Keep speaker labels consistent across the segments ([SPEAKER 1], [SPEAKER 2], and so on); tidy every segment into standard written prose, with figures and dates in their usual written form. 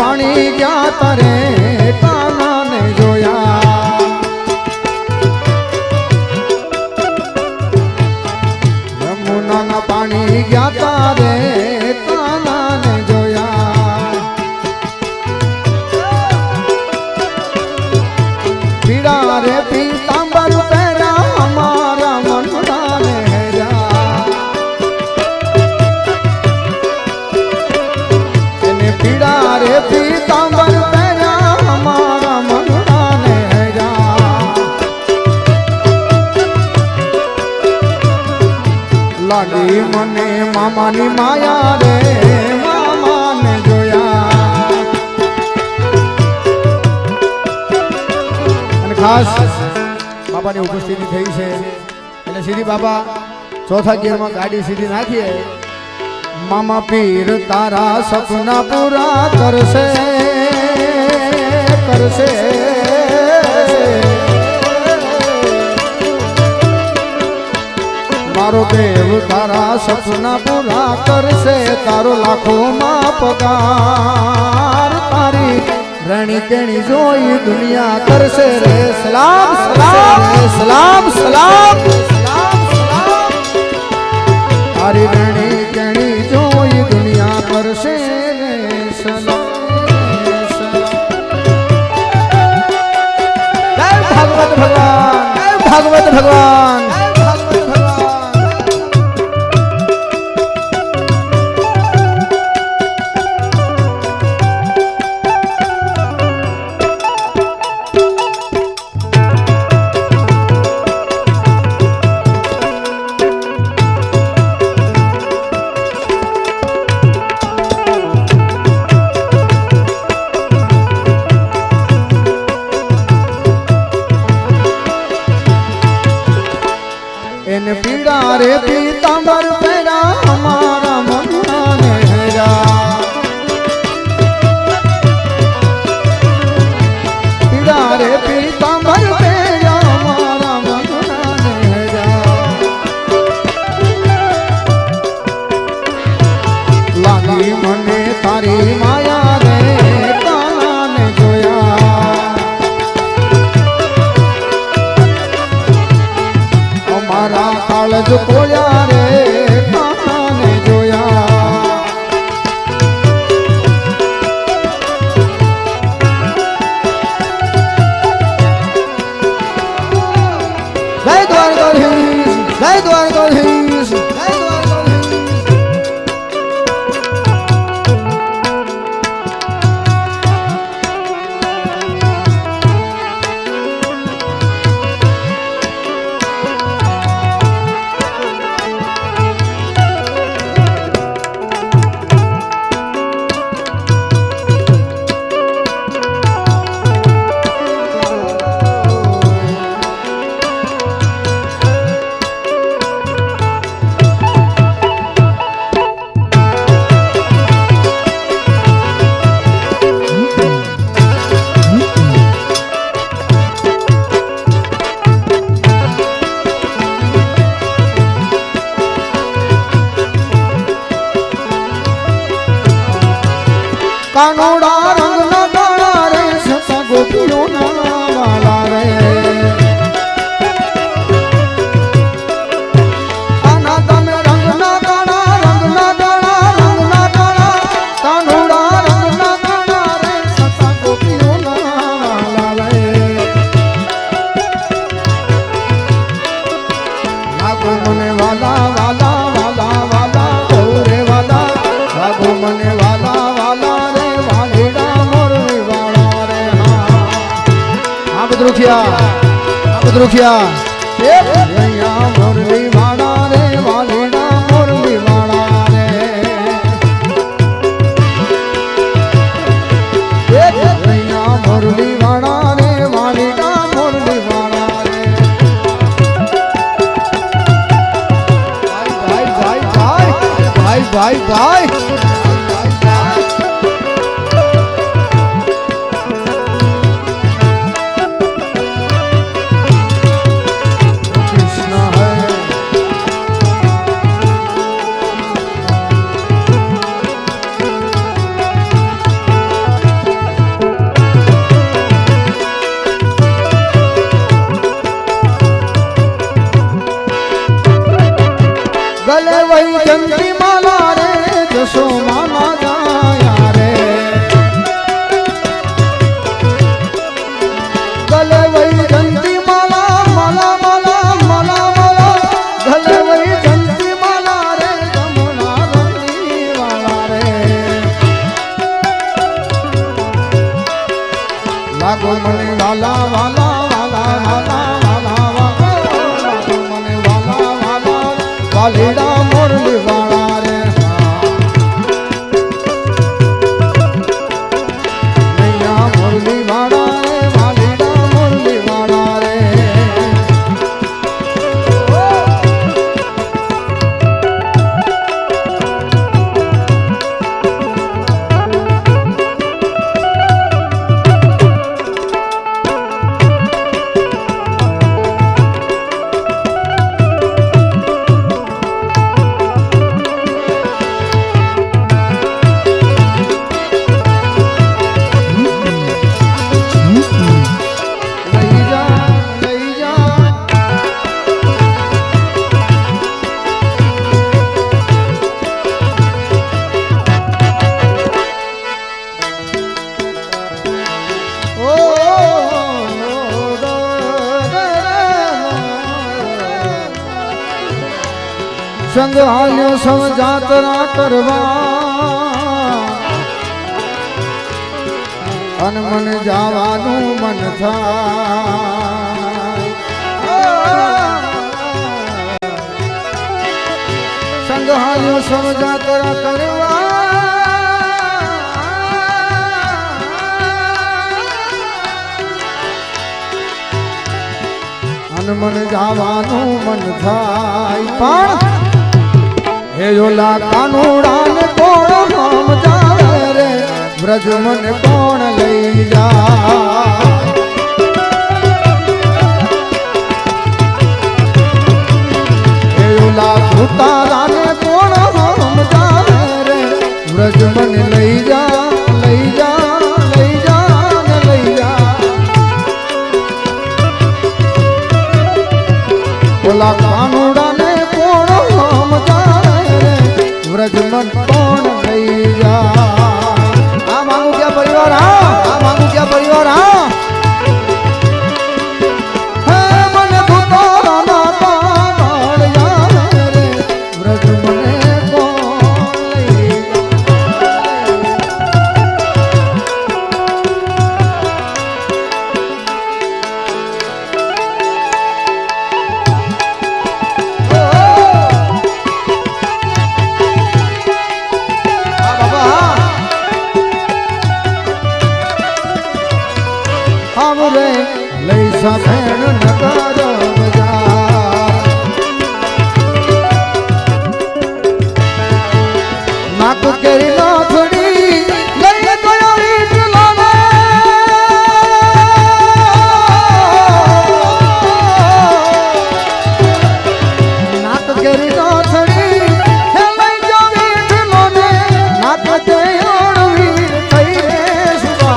[SPEAKER 1] પાણી ગયા તારે કાના ને જોયા યમુના ના પાણી ગયા તારે કાના ને જોયા પીડા રે પીતાંબર પહેરા અમારા મનના ને હેરા એને પીડા રે પીતાંબર પહેરા અમારા મનના ને હેરા લાગી મને મામાની માયા રે મામાને જોયા અને ખાસ બાબાની ઉપસ્થિતિ થઈ છે એટલે સીધી બાબા ચોથા ગિયરમાં ગાડી સીધી નાખીએ મામા પીર તારા સપના પૂરા કરશે કરશે મારો દેવ તારા સપના પૂરા કરશે તારો લાખોમાં પગાર તારી રણી કેણી જોઈ દુનિયા કરશે રે સલામ સલામ સલામ સલામ તારી રણી કેણી જોઈ દુનિયા કરશે રે સલામ ભાગવત ભગવાન ભાગવત ભગવાન એને પીડા રે પીતાંબર પહેરા અમારા મનના ને હેરા પીડા રે પીતાંબર પહેરા અમારા મનના ને હેરા લાગી મને તારી માયા રે કાના ને જોયા અમારા કાળજ કોળ્યા રે કાના ને જોયા જય દ્વારકાધીશ જય દ્વારકાધીશ જય દ્વારકાધીશ કાનોડા રંગના કાળા રે સતા ગોપીઓના વાલા રે આના તમે રંગના કાળા કાનોડા રંગના કાળા રે સતા ગોપીઓના વાલા રે લાગો મને વાલા વાલા વાલા વાલા રે વાલા લાગો મને વાલા વાલા રૂખિયા અહીંયા મોરલી વાળા રે વાલીડા મોરલી વાળા રે અહીંયા મોરલી વાળા રે વાલીડા મોરલી વાળા રે ભાઈ ભાઈ ભાઈ ભાઈ ભાઈ ભાઈ गले वही जंती माला माला माला माला माला गले वही जंती माला रे जमुना रंगी वाला रे लागो मने वाला वाला वाला वाला वाला वाला लागो मने वाला वाला वालीड़ा मुरली वाला रे नैया मुरली वाला रे वालीड़ा मुरली वाला रे संग हाल्यो सब जातरा करवा अन मन जावानू मन थाय संग हाल्यो सब जातरा करवा अन मन जावानू मन थाय पण हे ओला कानूड़ा ने कोण हम जावे रे ब्रज मन कोण लई जा हे ओला भूतारा ने कोण हम जावे रे ब्रज मन लई जा लई जा लई जा ने लई जा ओला कानूड़ा ने कोण हम जावे व्रज मन कौन लई जा आ मांगू क्या परिवार आ मांगू क्या परिवार है मन भूतारा ना काल जावे रे व्रज मने कौन लई हमरे लैसा भेण नगर बजार नाक केरी नाथड़ी लई गयो वीटला ने नाक केरी नाथड़ी हे लई गयो वीटला ने नाक ते ओढ़वी थई रे सुबा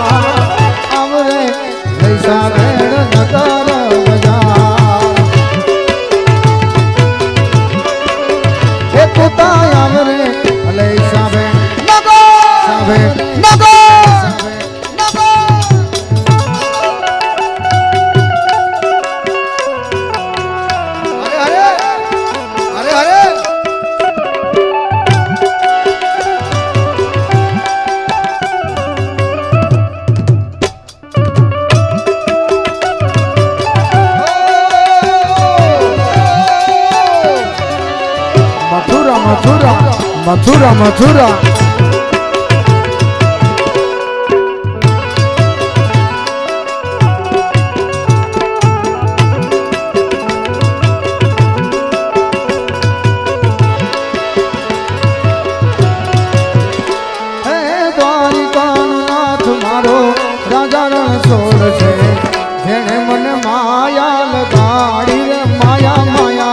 [SPEAKER 1] हमरे लैसा भेण नगर बजार हे पुता हमरे लैसा भेण नगर अरे अरे अरे अरे मथुरा मथुरा मथुरा द्वारिकानाथ मारो राजा रण सोड़ छे जेने मन माया लगाड़ी रे माया माया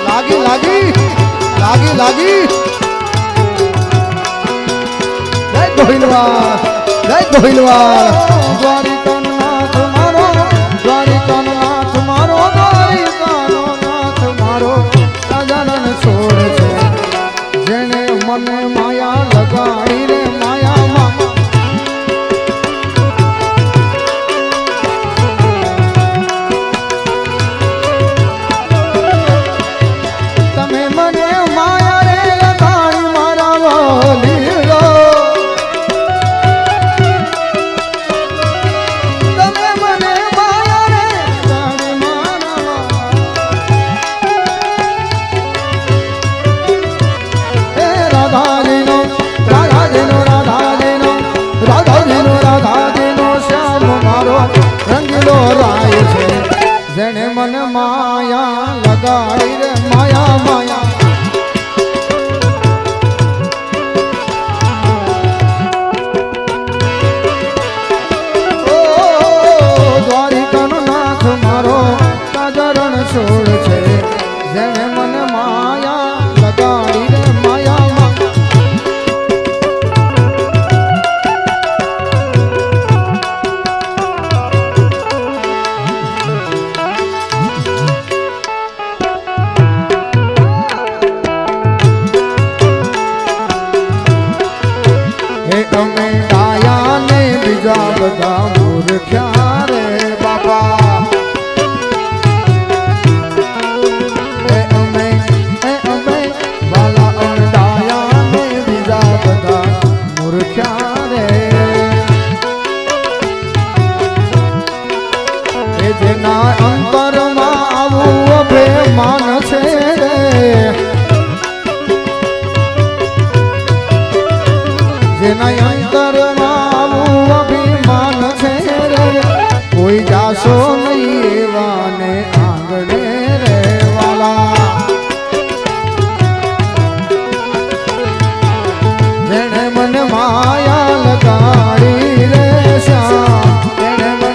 [SPEAKER 1] लागी लागी लागी लागी जय गोहिलवाड़ द्वारिकानाथ मारो द्वारिकानाथ मारो द्वारिकानाथ मारो राजा रण सोड़ छे जेने मन माया लगाड़ी रे माया माया લગાડી રે માયા માયા મારો સાધારણ છોડ છે જેને મન માયા લગાડી રે માયા હે અમે ડાયા ને બીજા બધા મૂર્ખ્યા રે બાપા જેના અંતરમાં આવું અભિમાન છે રે જેના અંતરમાં આવું અભિમાન છે રે કોઈ જાશો નહીં એવાને આંગણે રે વાલા જેને મને માયા લગાડી રે શ્યામ જેને મને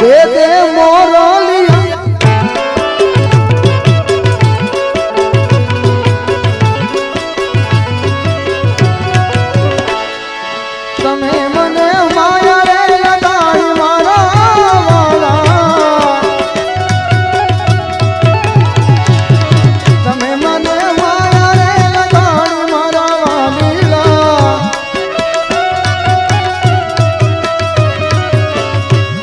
[SPEAKER 1] દે મોરલી તમે મને માયા રે લગાડી મારા વાલા તમે મને માયા રે લગાડી મારા વાલીલા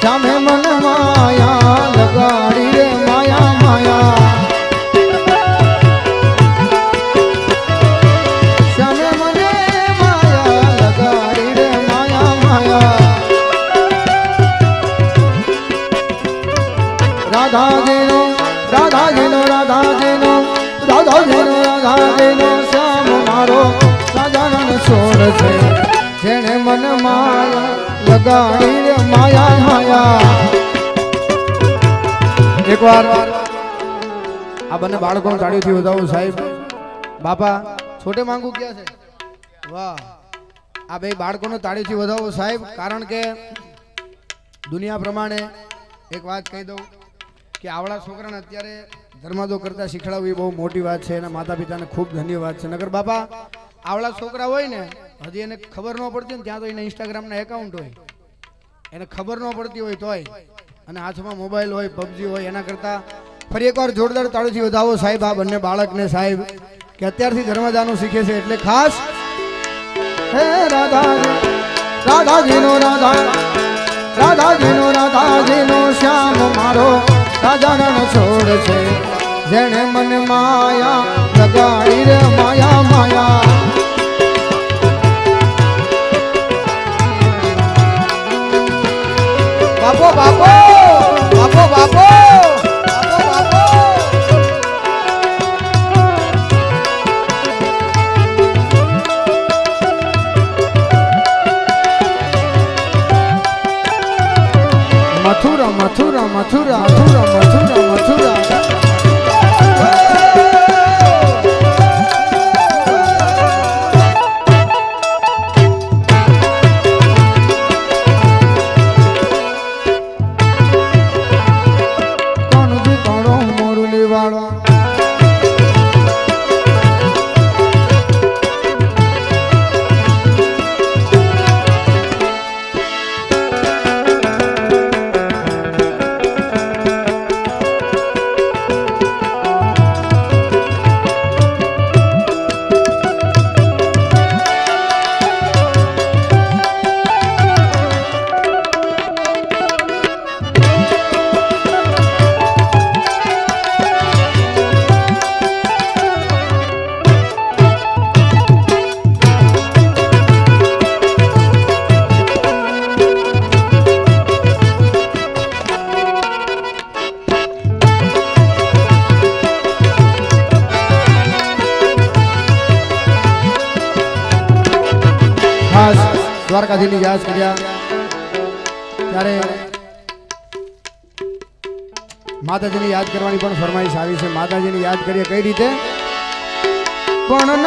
[SPEAKER 1] તમે મને માયા લગાડી રે માયા માયા તમે મને માયા લગાડી રે માયા માયા રાધાજીનો રાધાજીનો રાધાજીનો રાધાજીનો રાધાજીનો શ્યામ મારો સાધારણ છોડ છે જેને મન માયા લગાડી રે માયા માયા એકવાર આ બંને બાળકો તાળીઓથી વધાવો સાહેબ બાપા છોટે માંગુ ક્યાં છે વાહ આ બે બાળકોને તાળીઓથી વધાવો સાહેબ કારણ કે દુનિયા પ્રમાણે એક વાત કહી દઉં કે આવડા છોકરાને અત્યારે ધર્માદો કરતા શીખડાવવી બહુ મોટી વાત છે એના માતા પિતાને ખૂબ ધન્યવાદ છે નગર બાપા આવડા છોકરા હોય ને હજી એને ખબર ન પડતી ને ત્યાં તો એને ઇન્સ્ટાગ્રામના એકાઉન્ટ હોય એને ખબર ન પડતી હોય તોય અને હાથમાં મોબાઈલ હોય પબજી હોય એના કરતા ફરી એકવાર જોરદાર તાળીથી વધાવો સાહેબ આ બંને બાળકને સાહેબ કે અત્યારથી ધર્મદાનું શીખે છે એટલે ખાસ હે રાધાજી રાધાજીનો રાધાજીનો શ્યામ મારો સાધારણ છોડ છે જેને મને માયા લગાડી રે માયા માયા બાપો બાપો બાપો બાપો મથુરા મથુરા મથુરા મથુરા મથુરા મથુરા દ્વારકાધીની યાદ કર્યા ત્યારે માતાજીને યાદ કરવાની પણ ફરમાઈશ આવી છે. માતાજીને યાદ કરીએ કઈ રીતે? પણ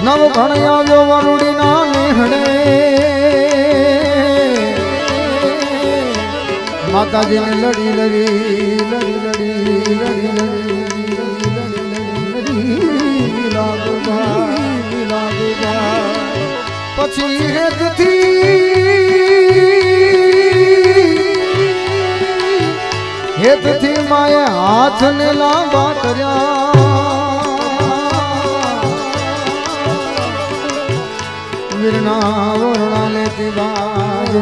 [SPEAKER 1] નવઘણ આવ્યો વરુડીના નેહડે માતાજીને લડી લડી લડી લડી લડી લડી લાગુબા પછી હેતથી માએ હાથને લાંબા કર્યા વીરના વરણા લેતી બાજ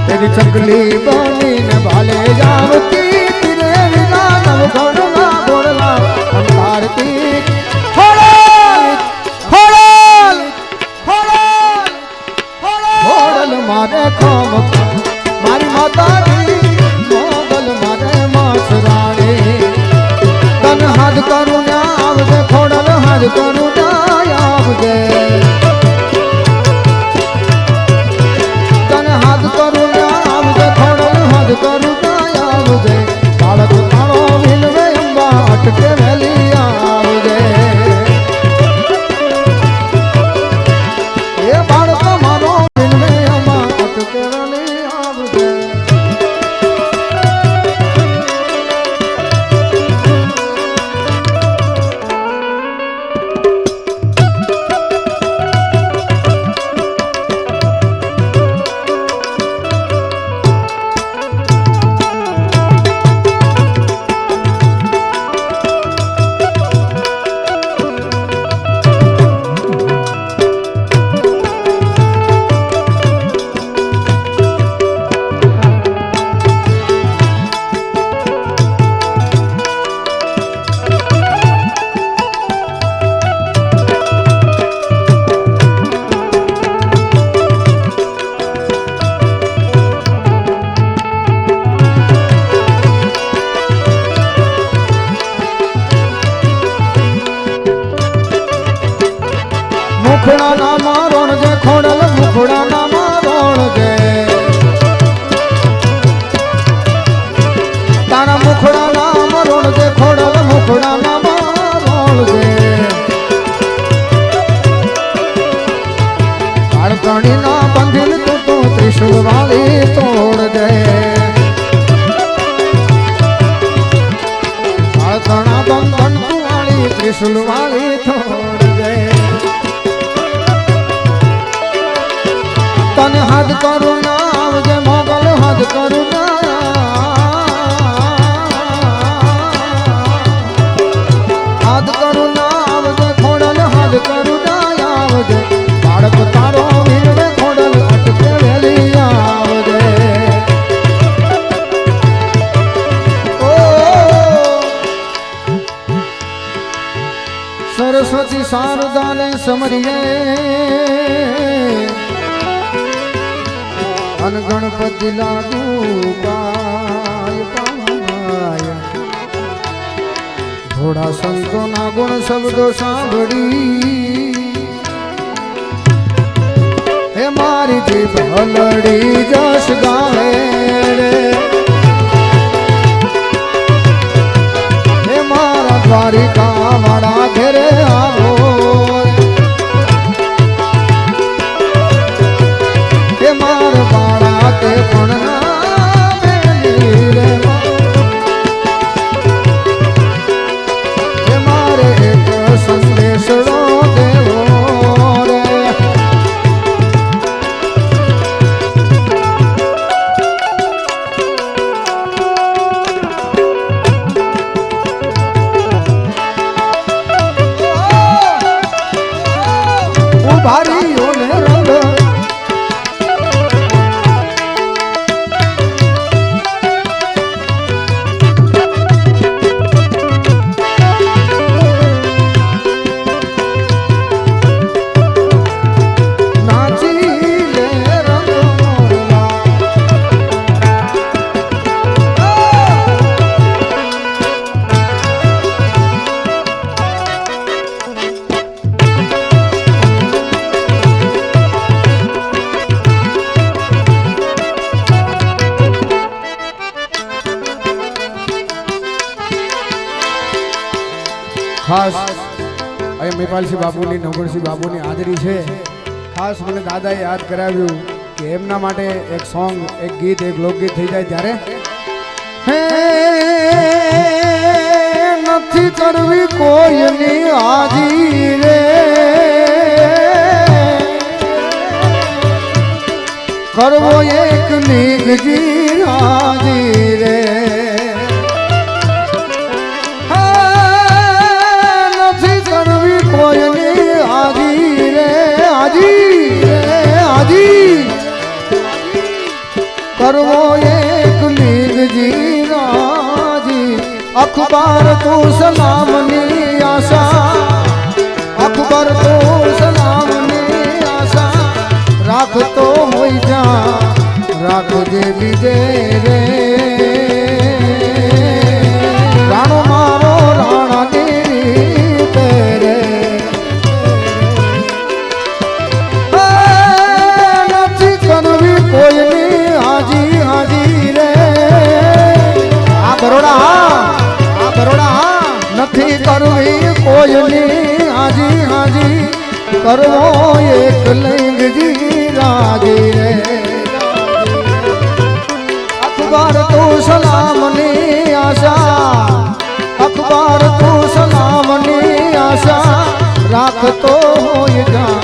[SPEAKER 1] તેરી ચકલી બનીને ભાલે જાવતી તીરે વિના નવઘણના બોળલા અંતારતી હોડલ મારે ખમ મારી માતાજી મોગલ મારે માછરાણી તન હાથ કરું ને આવજે ખોડલ હાથ કરું ને આવજે તન હાથ કરું ને આવજે ખોડલ હાથ કરું ને આવજે બાળક તારો વિનવે અંબા અટકે વેલી આવજે એ બાળક મારો વિનવે અંબા અટકે વેલી આવજે મુખડા ના મારોણ જે ખોડલ મુખડા ના મારોણ જે તારા મુખડા ના મારોણ જે ખોડલ મુખડા ના મારોણ જે કાળકણી ના બંધીલ તું તો ત્રિશુલ વાળી તોડ દે કાળકણા બંધન તું વાળી ત્રિશુલ વાળી તોડ દે તને હાથ કરું ના આવજે મોગલ હાથ કરું ના હાથ કરું ના આવજે ખોડલ હાથ કરું ના આવજે બાળક તારો વીરવે ખોડલ અટકે વેલી આવજે ઓ સરસ્વતી શારદાને સમરીએ અન ગણપતિ લાગુ પાય ઘોડા સંતો ના ગુણ શબ્દો સાંભળી હે મારી જીભ હલડી જશ ગાવે હે મારા દ્વારિકા વાળા ઘેરે આવો માર બાળા તે પણ મારે એક સંદેશડો દેવો રે ખાસ અહીં મેપાલસિંહ બાપુની નવગણસિંહ બાપુની હાજરી છે. ખાસ મને દાદાએ યાદ કરાવ્યું કે એમના માટે એક સોંગ, એક ગીત, એક લોકગીત થઈ જાય ત્યારે હે નથી કરવી કોઈની હાજી રે, કરવો એક લીગજી હાજી રે, નથી કરવી કોઈની હાજી રે, હાજી રે હાજી, કરવો એક લીગજી હાજી. અખબાર તું સલામની આશા, અખબાર તું સલામની આશા, રાખતો હોય જા રાખજે બીજે રે, રાણો મારો રાણાની પેરે, નથી કરવી કોઈની હાજી હાજી રે. આ બરોડા નથી કરવી કોઈની હાજી હાજી, કરવો એક લિંગજી રાજી રે. અખબાર તું સલામની આશા, અખબાર તું સલામની આશા, રાખતો હોય જા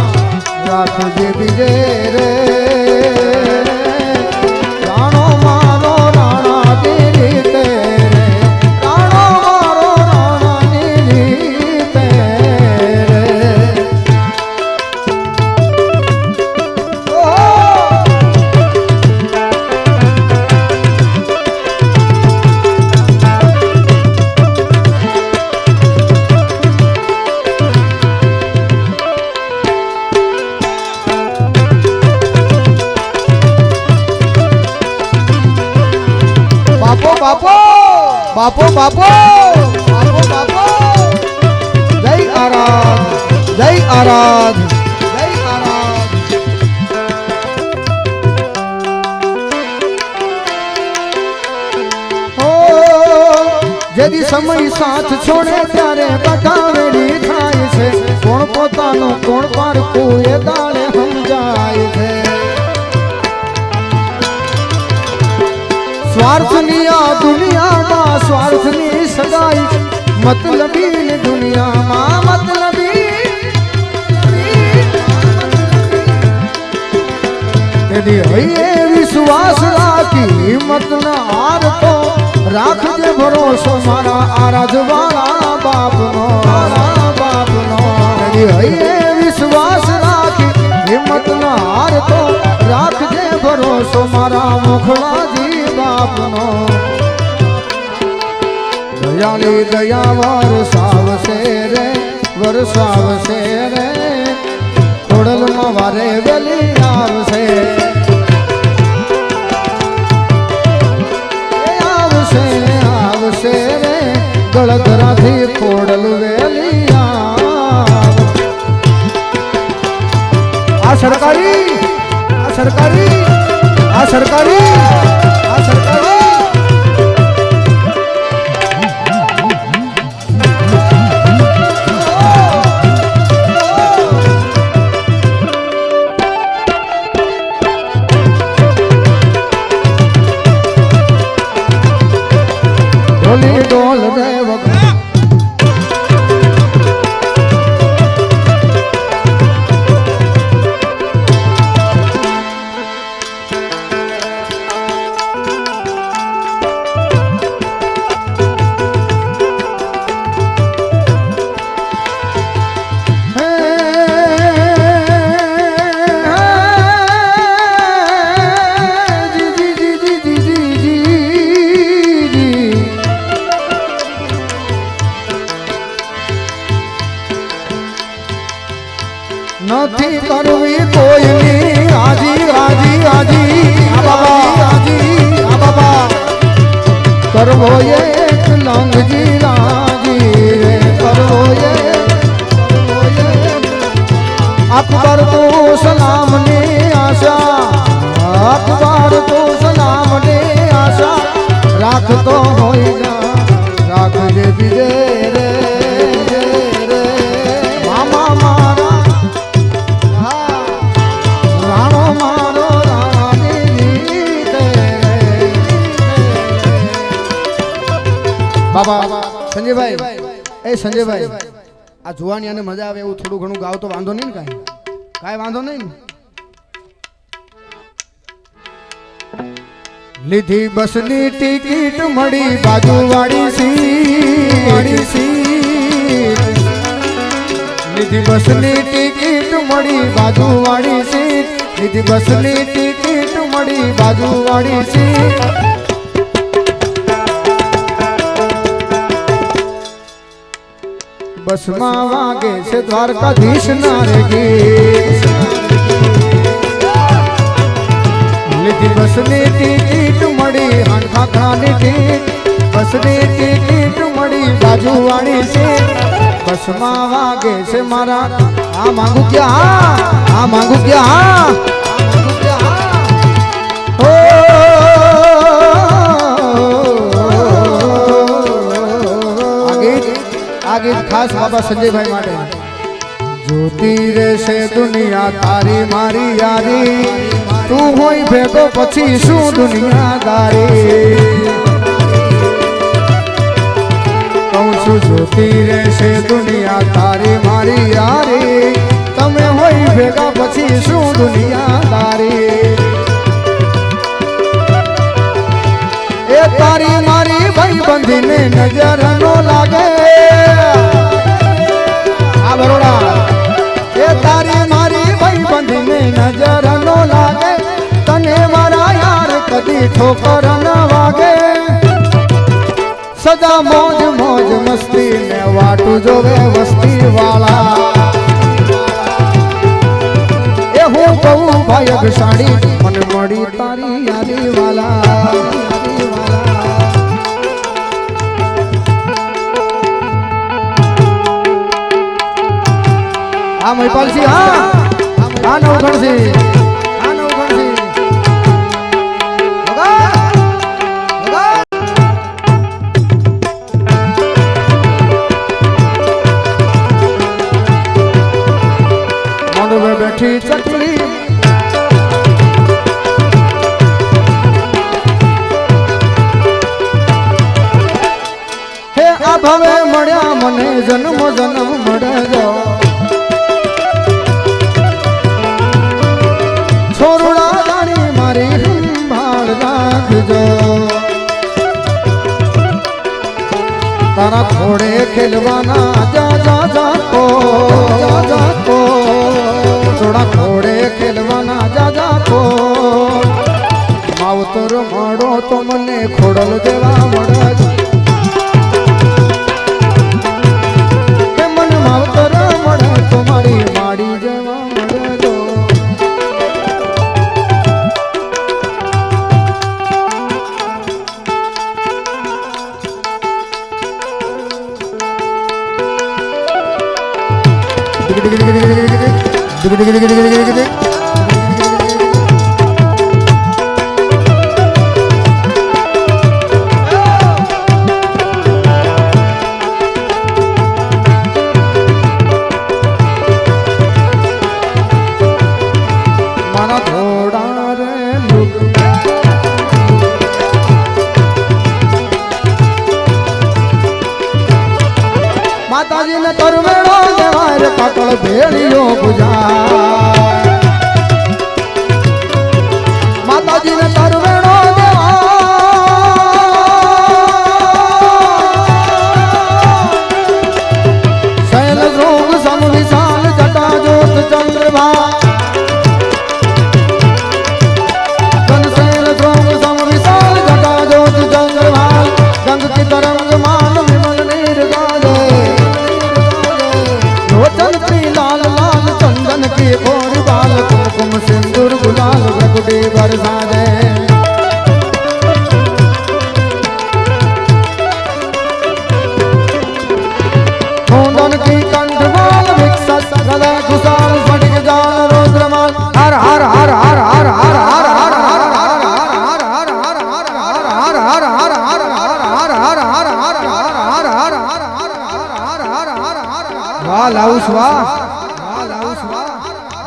[SPEAKER 1] રાખજે બીજે રે, રાણો મારો રાણા તેરી તેરે, રાણો મારો રાણા તેરી તેરે. બાપો બાપો બાપો બાપો બાપો, જય આરાધ, જય આરાધ, જય આરાધ. હો જેદી સમય સાથ છોડે ત્યારે બધાવેડી થાય છે, કોણ પોતાનું કોણ પારખું એ દાડે સમજાય છે. સ્વાર્થની આ દુનિયામાં સ્વાર્થની સગાઈ, મતલબી દુનિયામાં મતલબી. તેદી હૈયે વિશ્વાસ રાખી હિંમત ન હારતો, રાખજે ભરોસો મારા આરાધવાળા બાપનો, બાપનો. તેદી હૈયે વિશ્વાસ રાખી હિંમત ન હારતો, રાખજે ભરોસો મારા મુખડાજી બાપનો. દયાળી દયા વરસાવશે રે, વરસાવશે રે, ખોડલમાં વારે વેલી આવશે, આવશે આવશે રે, ગળગરાથી ખોડલ વેલી આવ. આ સરકારી, આ સરકારી, આ સરકારી, આ સરકારી. ઢોલી ઢોલ રે વગર નથી કરવી કોઈની હાજી હાજી હાજી, બાબા હાજી બાબા, કરવો એક લંગજી રાજી રે, કરવો અખબાર તું સલામની આશા, અખબાર તું સલામની આશા, રાખતો હોય ના રાખજે બીજે રે. એ સંજયભાઈ આ જોવાની આને મજા આવે એવું થોડું ઘણું ગાવ તો વાંધો નહીં ને કાંઈ વાંધો નહીં ને લીધી બસની ટિકિટ મળી બાજુવાળી સીટ લીધી બસની ટિકિટ મળી બાજુવાળી સીટ લીધી બસની ટિકિટ મળી બાજુવાળી સીટ બસમાં વાગે છે દ્વારકાધીશ ના રે ગીત લીધી બસની ટિકિટ મળી હાંખાખણાની ટિકિટ બસની ટિકિટ મળી બાજુવાળી સીટ બસમાં વાગે છે મારા આ માંગુ ક્યાં આ માંગુ ક્યાં આ ગીત ખાસ બાબા સંજયભાઈ માટે જોતી રહેશે દુનિયા તારી મારી યારી તું હોય ભેગો પછી શું દુનિયાદારી કહું છું જોતી રહેશે દુનિયા તારી મારી યારી તમે હોય ભેગા પછી શું દુનિયાદારી એ તારી મારી ભાઈ બંધીને નજર નો લાગે આ બરોડા એ તારી મારી ભાઈ બંધીને નજર નો લાગે તને મારા યાર કદી ઠોકર ન વાગે સદા મોજ મોજ મસ્તી ને વાટું જોવે વસ્તી વાળા એ હું કહું ભાઈ અગસાડી મને મળી તારી યારી વાલા આ મહિપાલસિંહ હા આ નવગણસિંહ બેઠી ચકલી હે આ ભવે મળ્યા મને જન્મ જન્મ મળજો છોરુડા જાણી મારી સંભાળ રાખજો તારા ઘોડે ખેલવાના જા જા જાકો થોડા ઘોડે ખેલવાના જા જાકો માવતર મળો તો મને ખોડલ દેવા મળે કે મને માવતર મળે તો મારી માડી જેવા મળે તો મારા ઘોડા રે માતાજીને તરવેડો દેવાય પાતળ ભેળીઓ પૂજા માતાજીને તરવેડો શૈલ રોગ સમ વિશાલ જટા જોત ચંદ્રભા શૈલ રોગ સમ વિશાલ જટા જોત ચંદ્રભા ગંગ की तरंग मान विमल निर्गाले लोचन की लाल लाल चंदन की गोर बाल कुमकुम सिंदूर गुलाल प्रगुटी बरसा दे होंदन की कंठमाल विकसत गला घुसाल फटिक जाल रुद्रमाल हर हर हर हर हर हर हर हर हर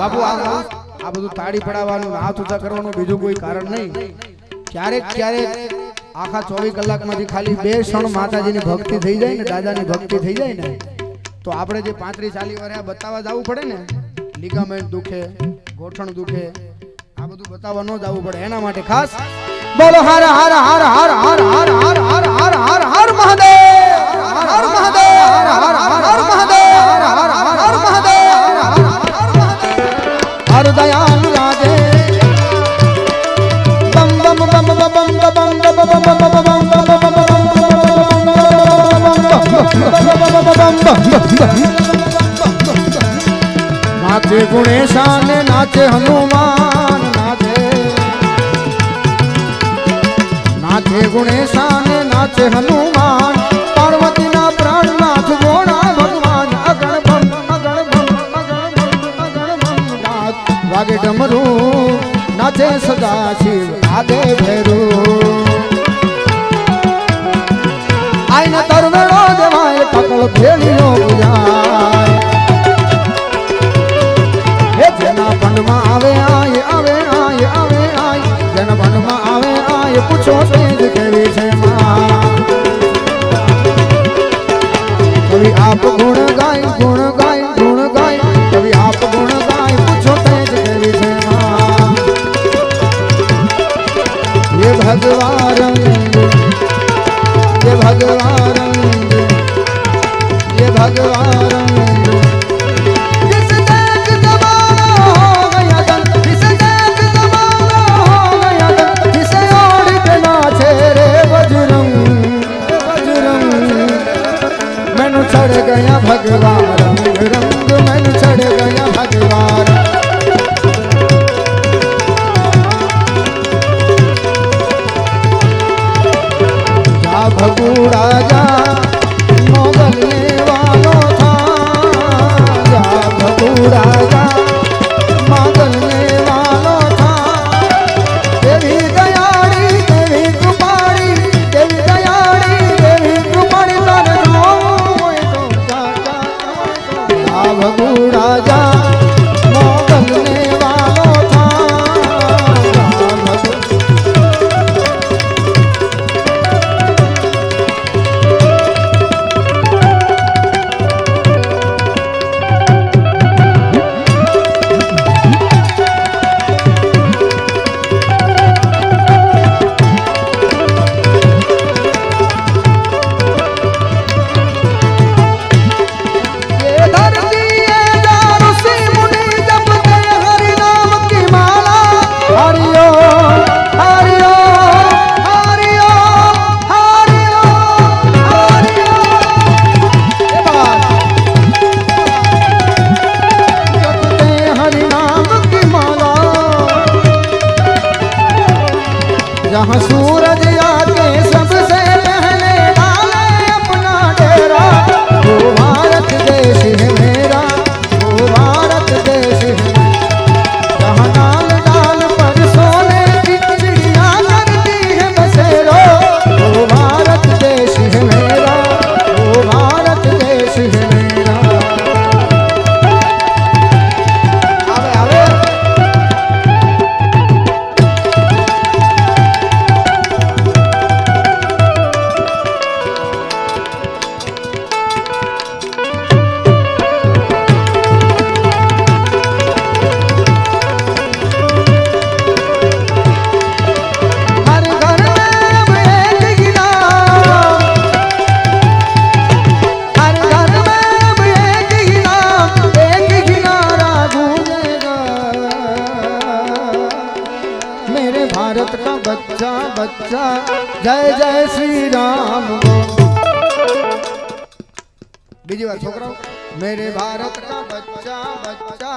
[SPEAKER 1] બાપુ આ બધું તાળી પડાવવાનું હાથ ઊંચા કરવાનું બીજું કોઈ કારણ નહીં ક્યારેક ક્યારેક આખા 24 કલાકમાંથી ખાલી 2 ક્ષણ માતાજીની ભક્તિ થઈ જાય ને, દાદાની ભક્તિ થઈ જાય ને, તો આપણે જે 35-40 વર્ષ બતાવવા જવું પડે ને, લિગામેન્ટ દુખે, ગોઠણ દુખે, આ બધું બતાવવા ન જવું પડે. એના માટે ખાસ બોલો હર હર હર હર હર હર હર હર હર હર હર મહાદેવ, હર મહાદેવ, હર હર મહાદેવ, હર હર મહાદેવ, હર દયાલ રાધે બમ બમ બમ બમ બમ બમ નાચે ગુણેશાન નાચે હનુમાન નાચે ગુણેશાન નાચે હનુમાન પાર્વતીના પ્રાણનાથ ગોણા ભગવાન અગણ ભમ અગણ ભમ અગણ ભમ અગણ ભમ નાથ વાગે ડમરું નાચે સદા શિવ આદે ભેરુ આઈને તરવેળો દેવાય પકડ ભેળીઓ બુજાય હે જેના પંડમાં આવે આય આવે આય આવે આય જેના પંડમાં આવે આય પૂછો તેજ કેવી છે માં કવિ આપ ગુણ ગાય ગુણ ગાય ગુણ ગાય કવિ આપ ગુણ ગાય પૂછો તેજ કેવી છે માં ये भगवान ये भगवान ये भगवान जिस देख जमाना हो गया दन जिस देख जमाना हो गया दन जिसे ओढ़ के नाचे रे बजरंग मैनू चढ़ गया भगवान रंग मैनू चढ़ गया भगवान भगू राजा मोगल ने वालो था जा भगू राजा मोगल ने वालो था देवी दयाड़ी देवी कृपाड़ी देवी दयाड़ी देवी कृपाड़ी तारे मोए तो जा भगू राजा मोगल ने वालो था जहाँ सूरज आके सबसे पहले डाले अपना डेरा वो भारत देश है मेरा वो भारत देश है जहाँ डाल डाल पर सोने की चिड़िया करती है बसेरो वो भारत देश है मेरा वो भारत देश है मेरा आवे आवे भारत का बच्चा बच्चा जय जय श्री राम बीजी बार छोकरा मेरे भारत का बच्चा बच्चा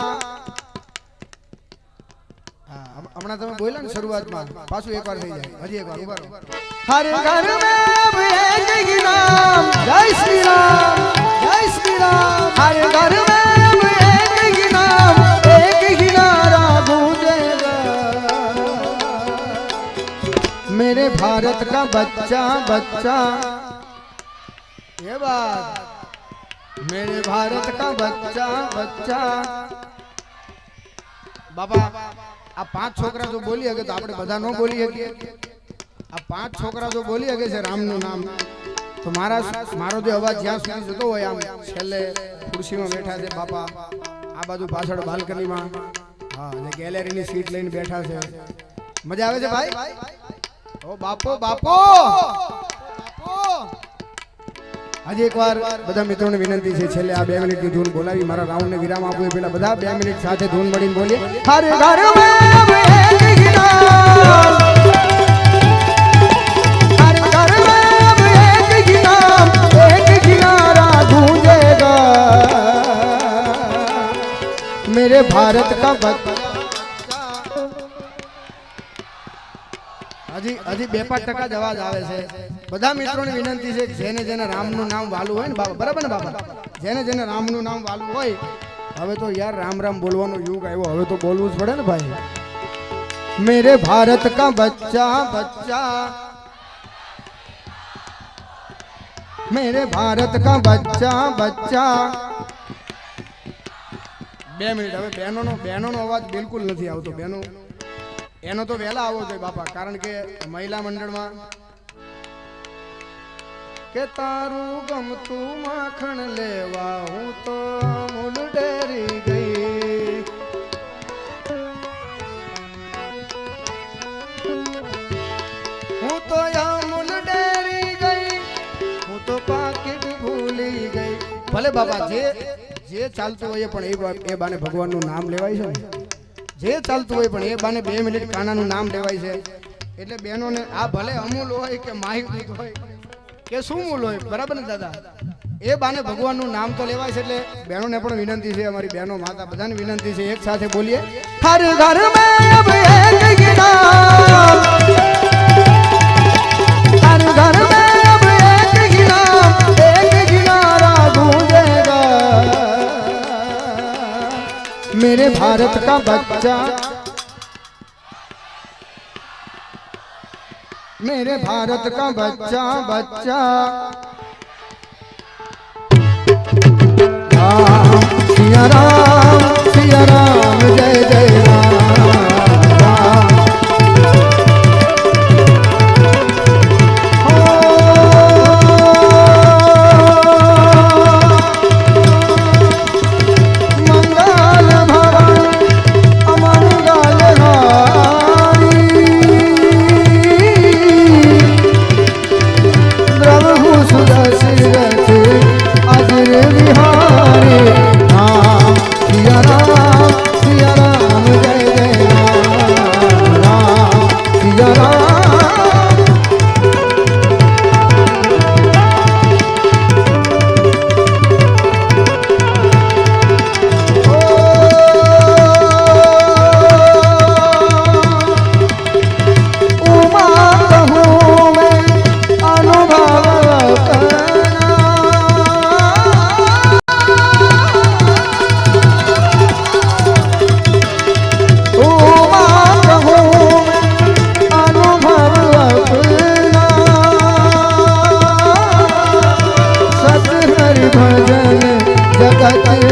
[SPEAKER 1] हमना તમે બોલ્યા ને શરૂઆતમાં પાછું એકવાર થઈ જાય હજી એકવાર ઉભા રહો हर घर में अब एक ही नाम जय श्री राम हर घर में अब एक ही नाम एक ही नारा गूंजेगा मेरे भारत का बच्चा बच्चा ये बात मेरे भारत का बच्चा बच्चा बाबा आ 5 छोकरा जो बोली हके तो આપણે બધા નો બોલી હકીએ આ 5 છોકરા તો બોલી શકે છે રામનું નામ, તો મારો જે અવાજ જ્યાં સુધી જતો હોય આમ છેલ્લે ખુરશીમાં બેઠા છે બાપા, આ બાજુ પાછળ બાલ્કનીમાં, હા, જે ગેલેરીની સીટ લઈને બેઠા છે, મજા આવે છે ભાઈ? ઓ બાપો બાપો, આજે એકવાર બધા મિત્રોને વિનંતી છે, છેલ્લે આ 2 મિનિટની ધૂન બોલાવી મારા રાઉન્ડને વિરામ આપવું, પેલા બધા 2 મિનિટ સાથે ધૂન મળીને બોલીએ. હર ઘર મેં अब एक गिनार, हर घर में अब एक गिनार, एक गिनारा गूंजेगा मेरे भारत का बच्चा. હજી 2-5% જ અવાજ આવે છે. બધા મિત્રોને વિનંતી છે કે જેને રામનું નામ વાલું હોય ને બાબા, બરાબર ને બાબા, જેને રામનું નામ વાલું હોય, હવે તો યાર રામ રામ બોલવાનો યુગ આવ્યો, હવે તો બોલવું જ પડે ને ભાઈ. मेरे भारत का बच्चा बच्चा, मेरे भारत का बच्चा बच्चा. 2 મિનિટ. હવે બહેનોનો અવાજ બિલકુલ નથી આવતો. બહેનો એનો તો વહેલા આવવો જોઈએ બાપા, કારણ કે મહિલા મંડળમાં કે તારું ગમતું માખણ લેવા હું તો મૂલ ડેરી ગઈ, હું તો મૂલ ડેરી ગઈ, હું તો પાકીટ ભૂલી ગઈ. ભલે બાપા જે ચાલતું હોય પણ એ બાને ભગવાનનું નામ લેવાય છે ને, જે ચાલતું હોય પણ એ બાને 2 મિનિટ કાનાનું નામ લેવાય છે. એટલે બહેનોને આ ભલે અમૂલ હોય કે માહી દૂધ હોય કે શું મૂલ હોય, બરાબર ને દાદા, એ બાને ભગવાનનું નામ તો લેવાય છે. એટલે બહેનોને પણ વિનંતી છે, અમારી બહેનો માતા બધાને વિનંતી છે, એક સાથે બોલીએ. હર ઘર મેં अब एक गिनार, हर घर में अब एक गिनार, एक गिनारा गूंजेगा मेरे भारत का बच्चा, मेरे भारत का बच्चा बच्चा. राम सिया राम जय जय राम. जगत